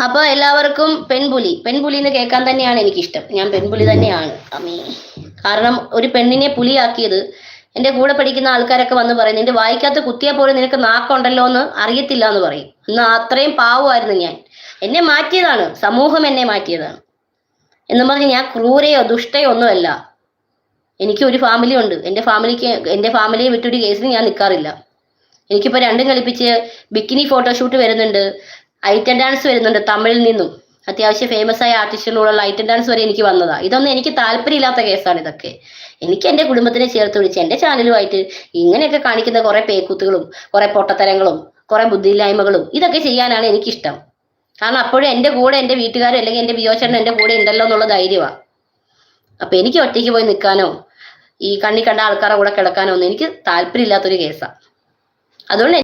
അപ്പൊ എല്ലാവർക്കും പെൺപുലി എന്ന് കേൾക്കാൻ തന്നെയാണ് എനിക്കിഷ്ടം. ഞാൻ പെൺപുലി തന്നെയാണ് അമ്മേ. കാരണം ഒരു പെണ്ണിനെ പുലിയാക്കിയത് എന്റെ കൂടെ പഠിക്കുന്ന ആൾക്കാരൊക്കെ വന്ന് പറയും, നിന്റെ വായിക്കാത്ത കുത്തിയാൽ പോലും നിനക്ക് നാക്കുണ്ടല്ലോ എന്ന് അറിയത്തില്ല എന്ന് പറയും. എന്നാ അത്രയും പാവമായിരുന്നു ഞാൻ. എന്നെ മാറ്റിയതാണ് സമൂഹം, എന്നെ മാറ്റിയതാണ് എന്നും പറഞ്ഞ് ഞാൻ ക്രൂരയോ ദുഷ്ടയോ ഒന്നുമല്ല. എനിക്ക് ഒരു ഫാമിലി ഉണ്ട്. എന്റെ ഫാമിലിയെ വിട്ടൊരു കേസിന് ഞാൻ നിൽക്കാറില്ല. എനിക്കിപ്പോ രണ്ടും കളിപ്പിച്ച് ബിക്കിനി ഫോട്ടോഷൂട്ട് വരുന്നുണ്ട്, ഐറ്റം ഡാൻസ് വരുന്നുണ്ട് തമിഴിൽ നിന്നും. അത്യാവശ്യം ഫേമസ് ആയ ആർട്ടിസ്റ്റുകളോടുള്ള ഐറ്റം ഡാൻസ് വരെ എനിക്ക് വന്നതാ. ഇതൊന്നും എനിക്ക് താല്പര്യമില്ലാത്ത കേസാണ് ഇതൊക്കെ. എനിക്ക് എന്റെ കുടുംബത്തിനെ ചേർത്ത് വിളിച്ച് എന്റെ ചാനലുമായിട്ട് ഇങ്ങനെയൊക്കെ കാണിക്കുന്ന കുറെ പേക്കൂത്തുകളും കുറെ പൊട്ടത്തരങ്ങളും കുറെ ബുദ്ധിയില്ലായ്മകളും ഇതൊക്കെ ചെയ്യാനാണ് എനിക്കിഷ്ടം. കാരണം അപ്പോഴും എന്റെ കൂടെ എന്റെ വീട്ടുകാരും അല്ലെങ്കിൽ എന്റെ ബിയോച്ചേട്ടൻ എന്റെ കൂടെ ഉണ്ടല്ലോ എന്നുള്ള ധൈര്യമാണ്. അപ്പൊ എനിക്ക് ഒറ്റയ്ക്ക് പോയി നിൽക്കാനോ ഈ കണ്ണി കണ്ട ആൾക്കാരുടെ കൂടെ കിടക്കാനോ ഒന്നും എനിക്ക് താല്പര്യമില്ലാത്തൊരു കേസാണ്. അതുകൊണ്ട്